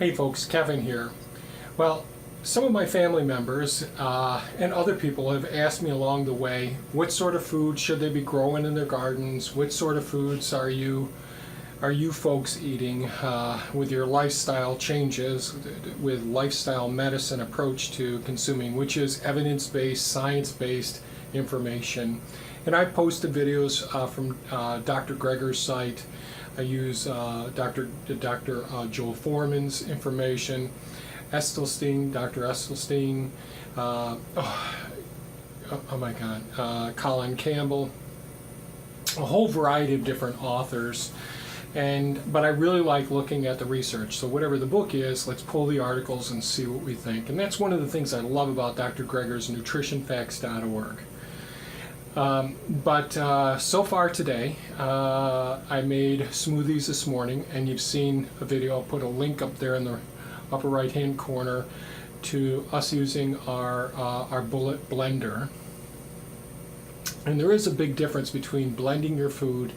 Hey folks, Kevin here. Well, some of my family members and other people have asked me along the way, what sort of food should they be growing in their gardens? What sort of foods are you folks eating with your lifestyle changes, with lifestyle medicine approach to consuming, which is evidence-based, science-based information. And I posted videos from Dr. Greger's site. I use Dr. Joel Foreman's information, Dr. Estelstein, oh my God, Colin Campbell, a whole variety of different authors. But I really like looking at the research. So whatever the book is, let's pull the articles and see what we think. And that's one of the things I love about Dr. Greger's nutritionfacts.org. So far today, I made smoothies this morning, and you've seen a video. I'll put a link up there in the upper right hand corner to us using our bullet blender. And there is a big difference between blending your food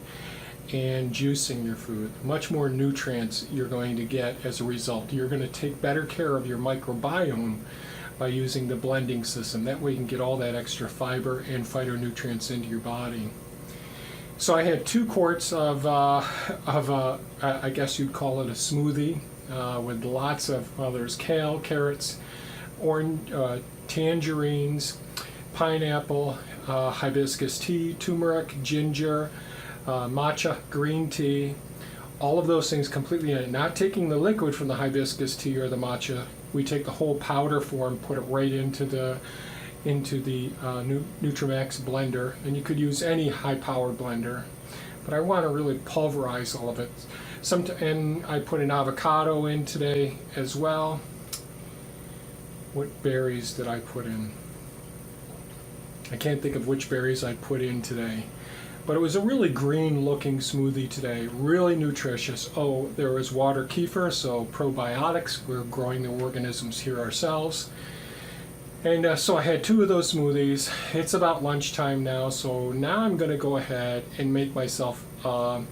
and juicing your food. Much more nutrients you're going to get as a result. You're going to take better care of your microbiome by using the blending system. That way you can get all that extra fiber and phytonutrients into your body. So I had 2 quarts of I guess you'd call it a smoothie with lots of, well, there's kale, carrots, orange, tangerines, pineapple, hibiscus tea, turmeric, ginger, matcha, green tea, all of those things completely in it. Not taking the liquid from the hibiscus tea or the matcha. We take the whole powder form, put it right into the Nutramax blender, and you could use any high-powered blender, but I want to really pulverize all of it. And I put an avocado in today as well. What berries did I put in? I can't think of which berries I put in today. But it was a really green-looking smoothie today, really nutritious. Oh, there was water kefir, so probiotics. We're growing the organisms here ourselves. And so I had 2 of those smoothies. It's about lunchtime now, so now I'm going to go ahead and make myself a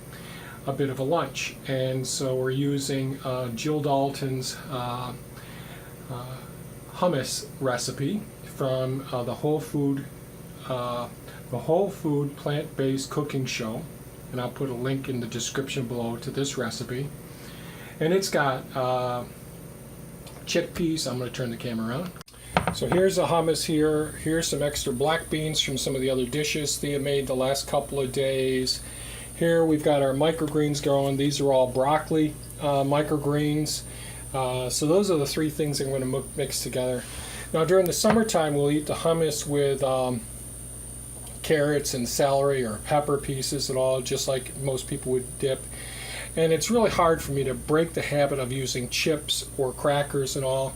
bit of a lunch. And so we're using Jill Dalton's hummus recipe from the Whole Food Plant-Based Cooking Show, and I'll put a link in the description below to this recipe. And it's got chickpeas. I'm going to turn the camera around. So here's the hummus here. Here's some extra black beans from some of the other dishes Thea made the last couple of days. Here we've got our microgreens growing. These are all broccoli microgreens. So those are the 3 things I'm going to mix together. Now during the summertime, we'll eat the hummus with carrots and celery or pepper pieces and all, just like most people would dip. And it's really hard for me to break the habit of using chips or crackers and all.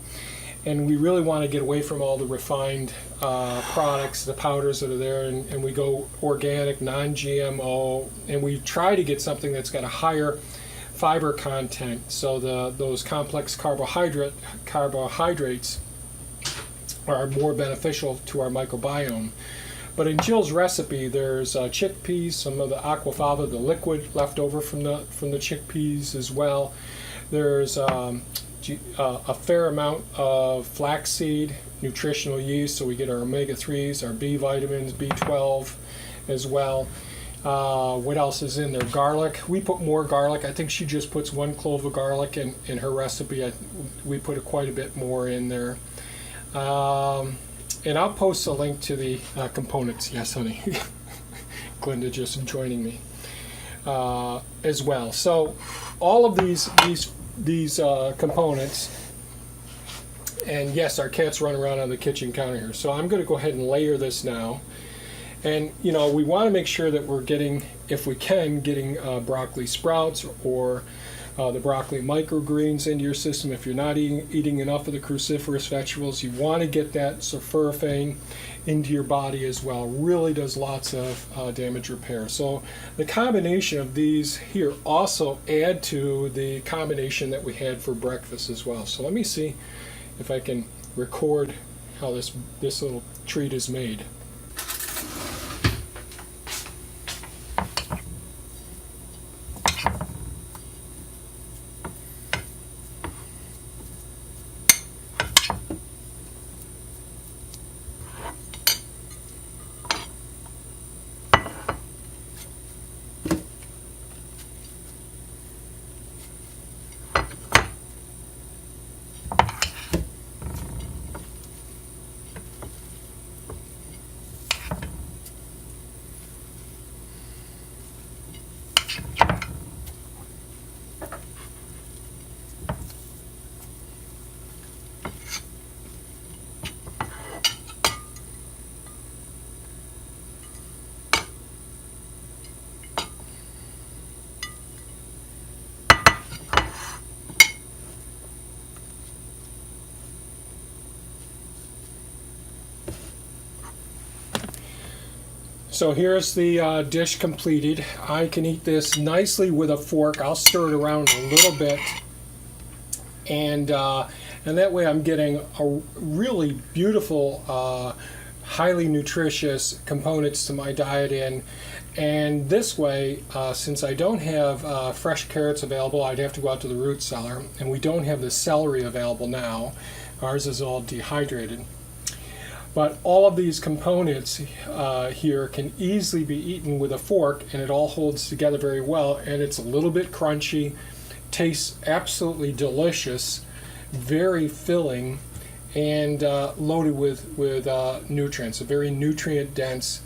And we really want to get away from all the refined products, the powders that are there, and we go organic, non-GMO, and we try to get something that's got a higher fiber content, so those complex carbohydrates are more beneficial to our microbiome. But in Jill's recipe, there's chickpeas, some of the aquafaba, the liquid left over from the chickpeas as well. There's a fair amount of flaxseed, nutritional yeast, so we get our omega-3s, our B vitamins, B12 as well. What else is in there? Garlic. We put more garlic. I think she just puts 1 clove of garlic in her recipe. We put quite a bit more in there. And I'll post a link to the components. Yes, honey. Glenda just joining me as well. So all of these components, and yes, our cat's running around on the kitchen counter here. So I'm going to go ahead and layer this now. And you know, we want to make sure that we're getting, if we can, getting broccoli sprouts or the broccoli microgreens into your system. If you're not eating enough of the cruciferous vegetables, you want to get that sulforaphane into your body as well. Really does lots of damage repair. So the combination of these here also add to the combination that we had for breakfast as well. So let me see if I can record how this little treat is made. So here's the dish completed. I can eat this nicely with a fork. I'll stir it around a little bit, and that way I'm getting a really beautiful, highly nutritious components to my diet. And this way, since I don't have fresh carrots available, I'd have to go out to the root cellar, and we don't have the celery available now. Ours is all dehydrated. But all of these components here can easily be eaten with a fork, and it all holds together very well, and it's a little bit crunchy, tastes absolutely delicious, very filling, and loaded with nutrients, a very nutrient-dense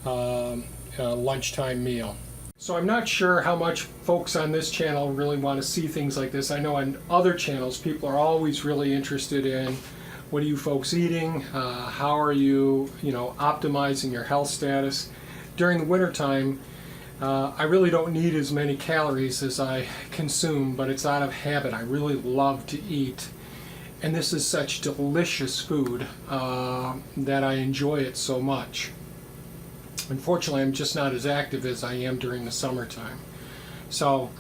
lunchtime meal. So I'm not sure how much folks on this channel really want to see things like this. I know on other channels people are always really interested in what are you folks eating, how are you, optimizing your health status. During the wintertime, I really don't need as many calories as I consume, but it's out of habit. I really love to eat, and this is such delicious food that I enjoy it so much. Unfortunately, I'm just not as active as I am during the summertime. So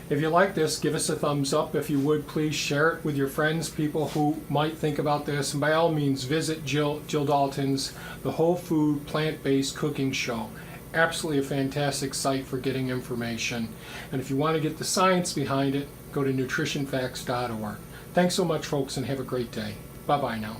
if you like this, give us a thumbs up. If you would, please share it with your friends, people who might think about this. And by all means, visit Jill Dalton's The Whole Food Plant-Based Cooking Show. Absolutely a fantastic site for getting information. And if you want to get the science behind it, go to nutritionfacts.org. Thanks so much, folks, and have a great day. Bye-bye now.